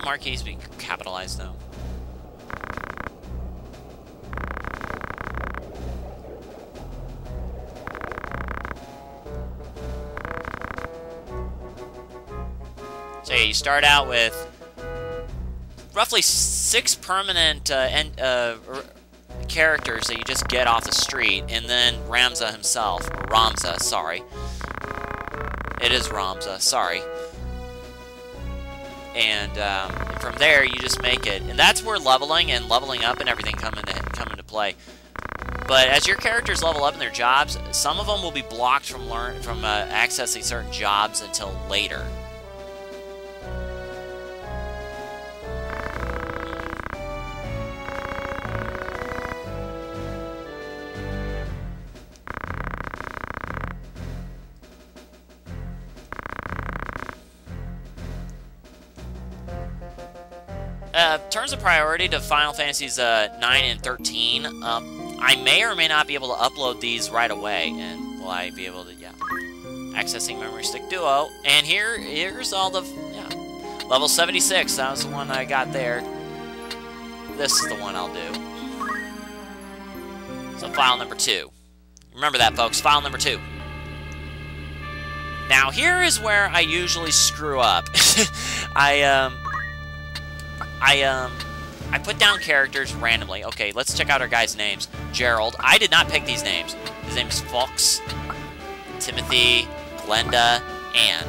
marquees be capitalized, though? So yeah, you start out with roughly 6 permanent characters that you just get off the street, and then Ramza himself, or Ramza, sorry. It is Ramza, sorry. And from there, you just make it, and that's where leveling and leveling up and everything come into play. But as your characters level up in their jobs, some of them will be blocked from accessing certain jobs until later. Terms of priority to Final Fantasies 9 and 13, I may or may not be able to upload these right away, and will I be able to, yeah. Accessing Memory Stick Duo, and here's all the, yeah. Level 76, that was the one I got there. This is the one I'll do. So file number 2. Remember that, folks, file number 2. Now, here is where I usually screw up. I put down characters randomly. Okay, let's check out our guys' names. Gerald. I did not pick these names. His name is Fox, Timothy, Glenda, and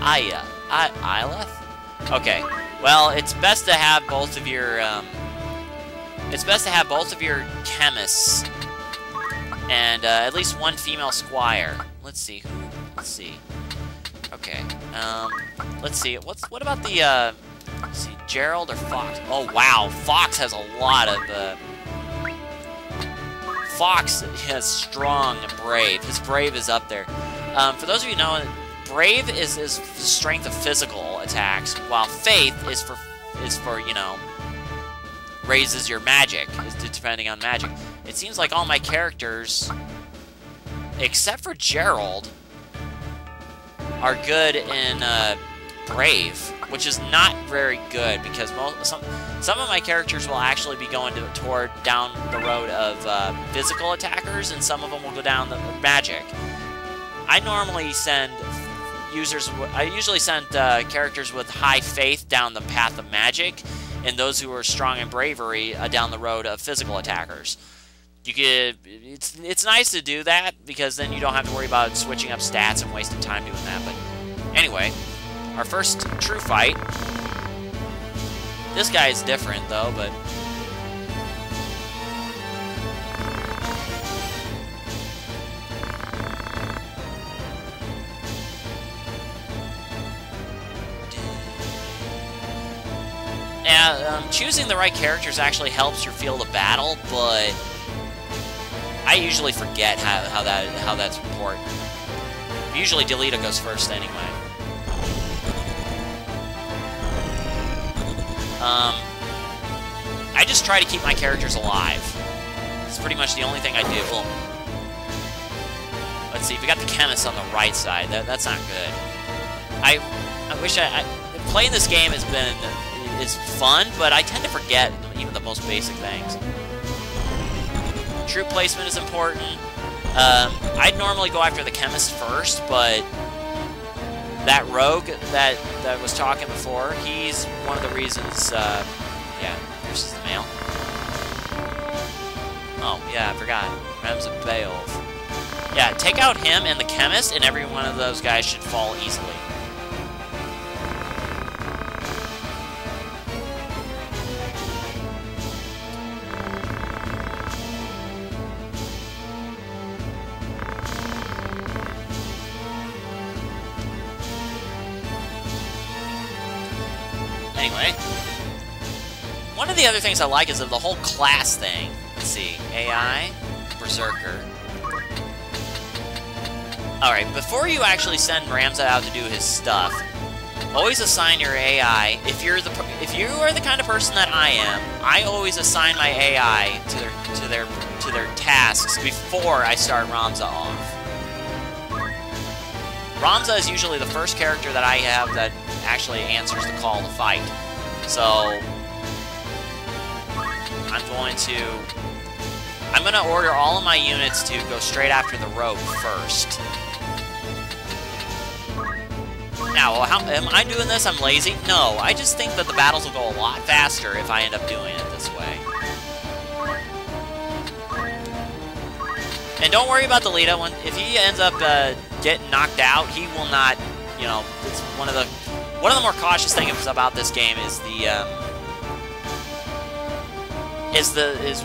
Aya. Ileth? Okay. Well, it's best to have both of your chemists and at least one female squire. Let's see. Let's see. Okay. Let's see. What about the let's see, Gerald or Fox? Oh, wow. Fox has a lot of, Fox has strong Brave. His Brave is up there. For those of you who know, Brave is the strength of physical attacks, while Faith is for, you know, raises your magic, depending on magic. It seems like all my characters, except for Gerald, are good in, Brave, which is not very good because some of my characters will actually be going down the road of physical attackers, and some of them will go down the magic. I normally send usually send characters with high faith down the path of magic, and those who are strong in bravery down the road of physical attackers. It's nice to do that because then you don't have to worry about switching up stats and wasting time doing that. But anyway. Our first true fight. This guy is different, though, but... Yeah, choosing the right characters actually helps your field of battle, but... I usually forget how that's important. Usually Delita goes first anyway. I just try to keep my characters alive. It's pretty much the only thing I do. Well, let's see, we got the chemist on the right side. That's not good. I wish playing this game is fun, but I tend to forget even the most basic things. Troop placement is important. I'd normally go after the chemist first, but that rogue that was talking before, he's one of the reasons, yeah, here's the mail. Oh, yeah, I forgot. Ramza Beowulf. Yeah, take out him and the chemist, and every one of those guys should fall easily. Anyway, one of the other things I like is the whole class thing. Let's see, AI, Berserker. Alright, before you actually send Ramza out to do his stuff, always assign your AI. If you are the kind of person that I am, I always assign my AI to their tasks before I start Ramza off. Ramza is usually the first character that I have that actually answers the call to fight. So I'm gonna order all of my units to go straight after the rogue first. Now, am I doing this? I'm lazy? No, I just think that the battles will go a lot faster if I end up doing it this way. And don't worry about the Lita. If he ends up getting knocked out, he will not, you know, it's one of the more cautious things about this game is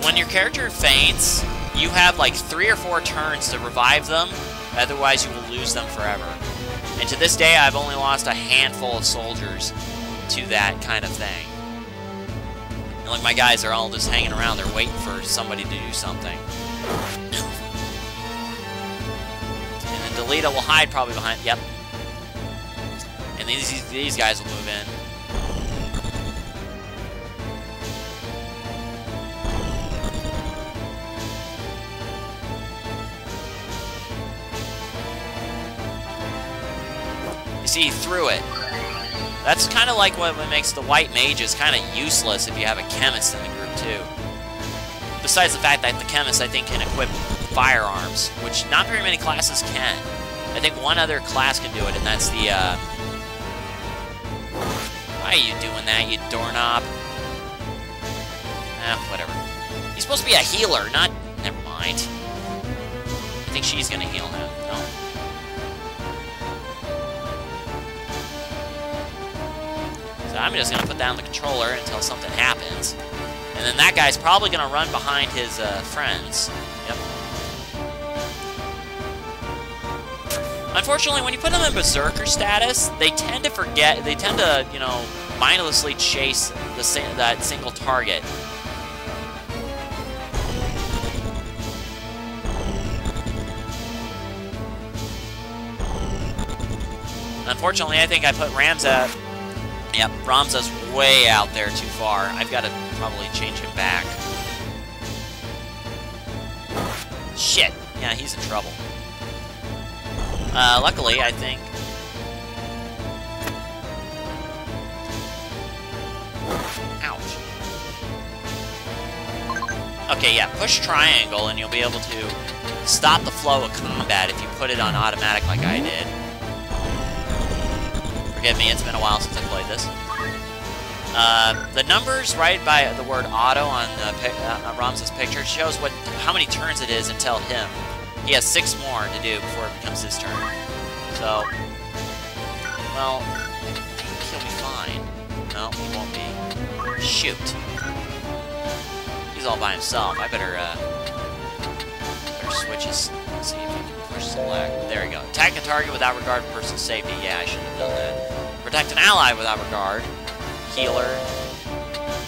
when your character faints, you have like 3 or 4 turns to revive them, otherwise you will lose them forever. And to this day, I've only lost a handful of soldiers to that kind of thing. And like my guys are all just hanging around, they're waiting for somebody to do something. And then Delita will hide probably behind, yep. And these guys will move in. See, he threw it. That's kind of like what makes the white mages kind of useless if you have a chemist in the group, too. Besides the fact that the chemist, I think, can equip firearms, which not very many classes can. I think one other class can do it, and that's the, Why are you doing that, you doorknob? Whatever. He's supposed to be a healer, not... Never mind. I think she's gonna heal him. No? So I'm just going to put down the controller until something happens. And then that guy's probably going to run behind his friends. Yep. Unfortunately, when you put them in Berserker status, they tend to forget, they tend to, you know, mindlessly chase that single target. Unfortunately, I think I put Ramza... Yep, Ramza's way out there too far. I've got to probably change him back. Shit. Yeah, he's in trouble. Luckily, I think... Ouch. Okay, yeah, push triangle and you'll be able to stop the flow of combat if you put it on automatic like I did. Forgive me, it's been a while since I played this. The numbers right by the word auto on Ramza's picture shows how many turns it is until him. He has 6 more to do before it becomes his turn. So, well, I think he'll be fine. No, he won't be. Shoot. He's all by himself. I better switch his... Let's see if we can push select. There we go. Attack a target without regard for personal safety. Yeah, I shouldn't have done that. Protect an ally without regard. Healer.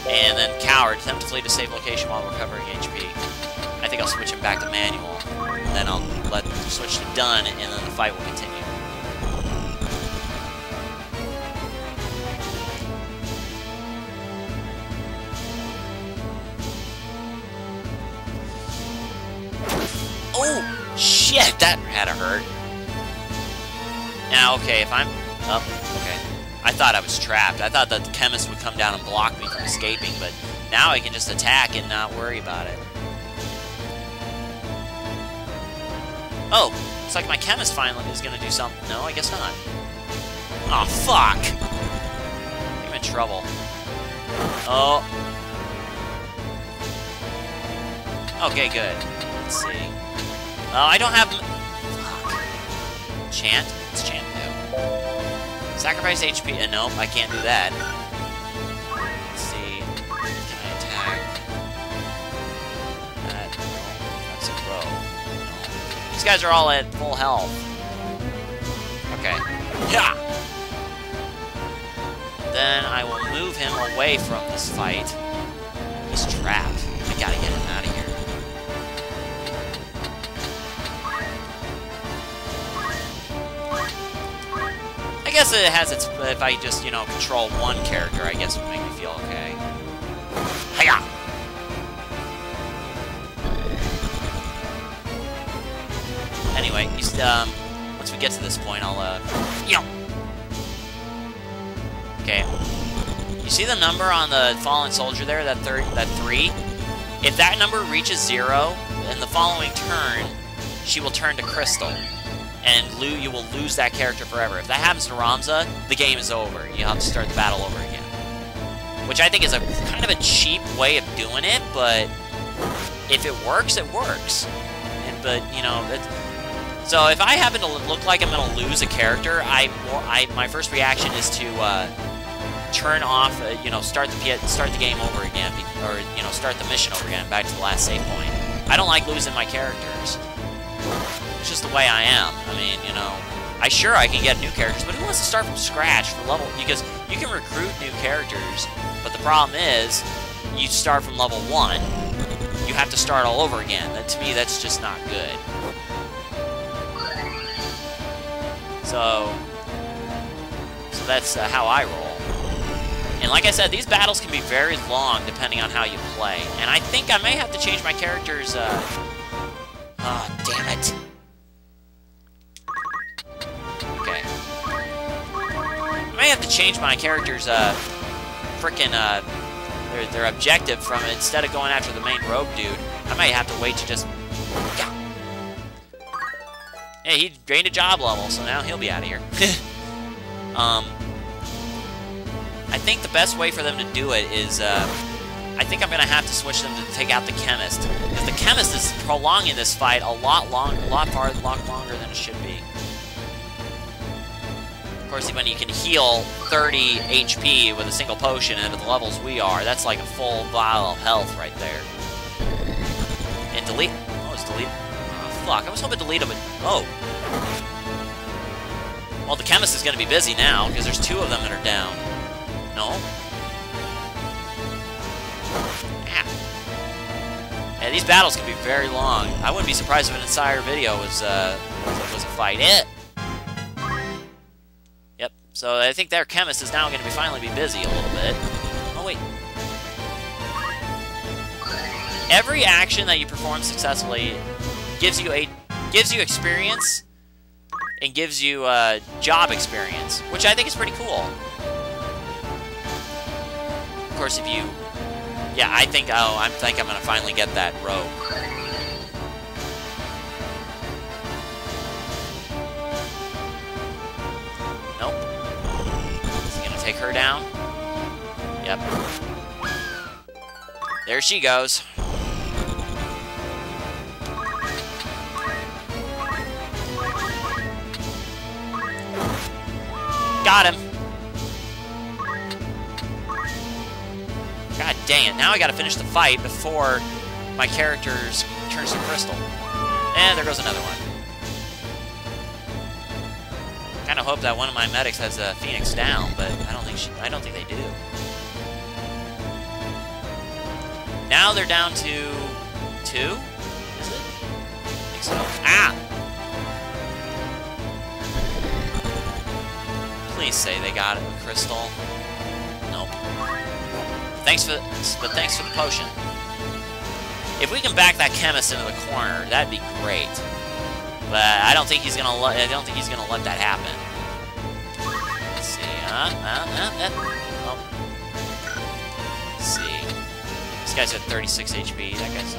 And then coward. Attempt to flee to safe location while recovering HP. I think I'll switch him back to manual. And then I'll switch to done, and then the fight will continue. Oh! Shit! That had to hurt. Now, okay, if I'm... Oh, okay. I thought I was trapped. I thought that the chemist would come down and block me from escaping, but now I can just attack and not worry about it. Oh! Looks like my chemist finally is gonna do something. No, I guess not. Aw, fuck! I'm in trouble. Oh. Okay, good. Let's see. Oh, I don't have... Fuck. Chant? It's chant now. Sacrifice HP. Nope, I can't do that. Let's see. Can I attack? That. No, that's a row. No. These guys are all at full health. Okay. Yeah! Then I will move him away from this fight. He's trapped. I gotta get him out of here. I guess it has its... If I just, you know, control one character, I guess it would make me feel okay. Hiya! Anyway, once we get to this point, I'll, Okay. You see the number on the fallen soldier there? That 3? If that number reaches 0, in the following turn, she will turn to crystal. And you will lose that character forever. If that happens to Ramza, the game is over. You have to start the battle over again. Which I think is a kind of a cheap way of doing it, but if it works, it works. But, you know, so if I happen to look like I'm going to lose a character, my first reaction is to turn off, you know, start the game over again, or, you know, start the mission over again, back to the last save point. I don't like losing my characters. It's just the way I am. I mean, you know, I can get new characters, but who wants to start from scratch for level? Because you can recruit new characters, but the problem is, you start from level 1, you have to start all over again. To me, that's just not good. So that's how I roll. And like I said, these battles can be very long depending on how you play. And I think I may have to change my character's, oh, damn it. Okay. I may have to change my character's, frickin', their objective from, instead of going after the main rogue dude, I might have to wait to just... Hey, he gained a job level, so now he'll be out of here. I think the best way for them to do it is, I think I'm going to have to switch them to take out the chemist. Because the chemist is prolonging this fight a lot longer than it should be. Of course, when you can heal 30 HP with a single potion and at the levels we are, that's like a full vial of health right there. And delete... Oh, it's delete... Oh, fuck. I was hoping to delete him, but... Oh. Well, the chemist is going to be busy now, because there's 2 of them that are down. No? Ah. Yeah, these battles can be very long. I wouldn't be surprised if an entire video was a fight. Yep. So I think their chemist is now going to finally be busy a little bit. Oh wait. Every action that you perform successfully gives you experience and gives you job experience, which I think is pretty cool. Of course, if you... Yeah, I think I'm going to finally get that rogue. Nope. Is he going to take her down? Yep. There she goes. Got him. God dang it, now I gotta finish the fight before my character turns to crystal. And there goes another one. Kinda hope that one of my medics has a Phoenix down, but I don't think they do. Now they're down to 2? Is it? I think so. Ah! Please say they got it with crystal. Nope. Thanks for the potion. If we can back that chemist into the corner, that'd be great. But I don't think he's gonna let that happen. Let's see. Oh. Let's see. This guy's at 36 HP. That guy's...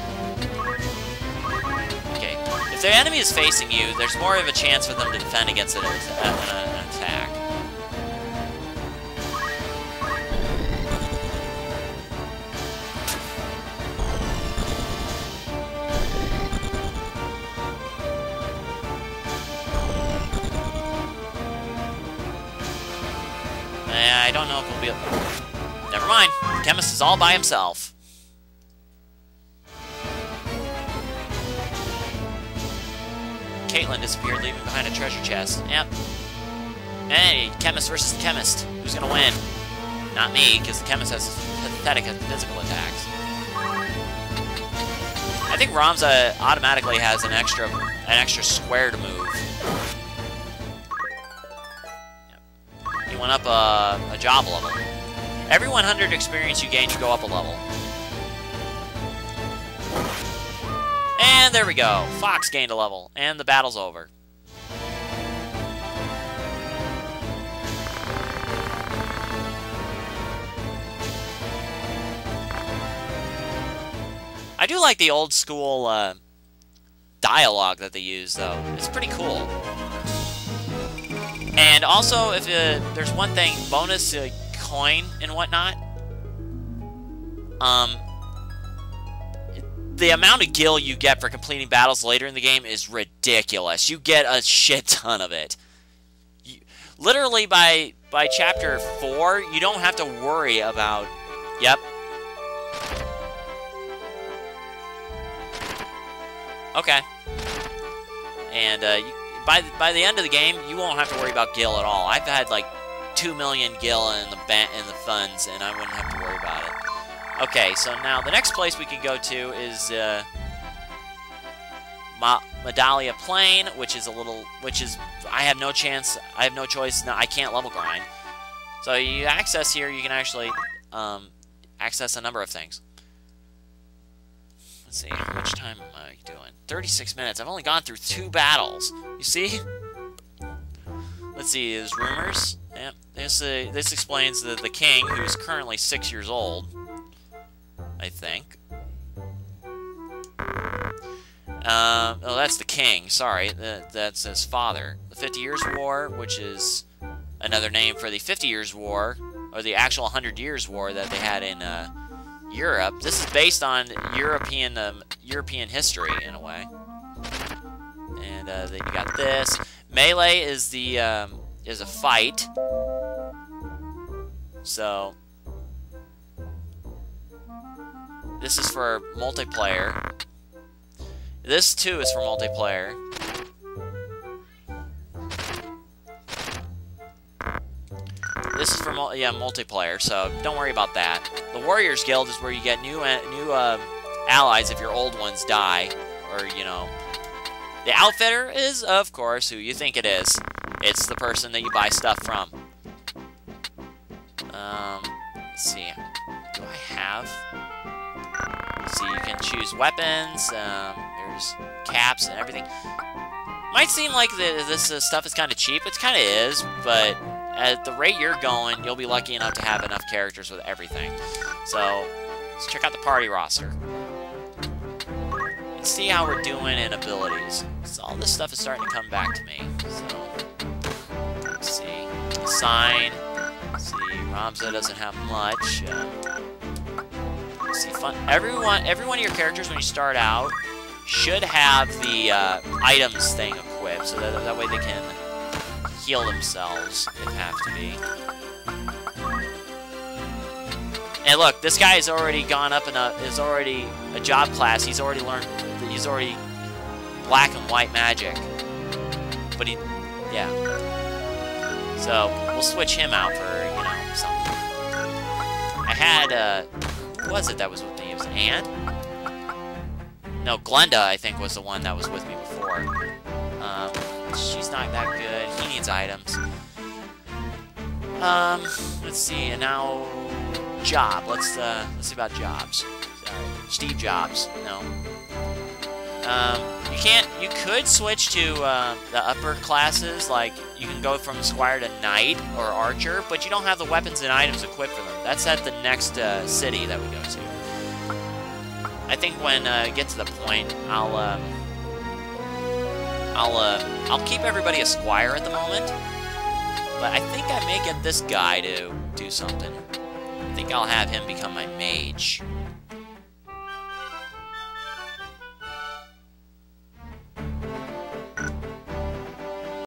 Okay. If their enemy is facing you, there's more of a chance for them to defend against an attack. I don't know if we'll be able... Never mind. The chemist is all by himself. Caitlin disappeared, leaving behind a treasure chest. Yep. Hey, chemist versus the chemist. Who's gonna win? Not me, because the chemist has pathetic physical attacks. I think Ramza automatically has an extra square to move. He went up a job level. Every 100 experience you gain, you go up a level. And there we go. Fox gained a level, and the battle's over. I do like the old school dialogue that they use, though. It's pretty cool. And also, if there's one thing, bonus coin and whatnot. The amount of gil you get for completing battles later in the game is ridiculous. You get a shit ton of it. Literally, by chapter 4, you don't have to worry about... Yep. Okay. And by the end of the game, you won't have to worry about gil at all. I've had like 2 million gil in the funds, and I wouldn't have to worry about it. Okay, so now the next place we can go to is Medallia Plain, which is I have no chance. I have no choice. No, I can't level grind. So you access here, you can actually access a number of things. Let's see, how much time am I doing? 36 minutes. I've only gone through 2 battles. You see? Let's see, there's rumors. Yep. This explains the king, who's currently 6 years old, I think. Oh, that's the king. Sorry, that's his father. The 50 Years' War, which is another name for the 50 Years' War, or the actual 100 Years' War that they had in Europe. This is based on European history in a way. And then you got this. Melee is a fight. So this is for multiplayer. This too is for multiplayer. This is for multiplayer, so don't worry about that. The Warriors Guild is where you get new allies if your old ones die, or you know. The Outfitter is, of course, who you think it is. It's the person that you buy stuff from. Let's see. Do I have? Let's see, you can choose weapons. There's caps and everything. Might seem like this stuff is kind of cheap. It kind of is, but at the rate you're going, you'll be lucky enough to have enough characters with everything. So, let's check out the party roster. Let's see how we're doing in abilities. So all this stuff is starting to come back to me. So, let's see. Sign. Let's see, Ramza doesn't have much. Let's see, every one of your characters when you start out should have the items thing equipped, so that way they can heal themselves if have to be. And look, this guy has already gone up is already a job class. He's already learned. He's already black and white magic. But yeah. So we'll switch him out for something. I had who was it that was with me? It was Anne? No, Glenda I think was the one that was with me before. She's not that good. He needs items. Let's see, and now Job. Let's see about Jobs. Sorry, Steve Jobs. No. You could switch to the upper classes, like you can go from Squire to Knight or Archer, but you don't have the weapons and items equipped for them. That's at the next city that we go to. I think when I get to the point, I'll keep everybody a Squire at the moment, but I think I may get this guy to do something. I think I'll have him become my mage.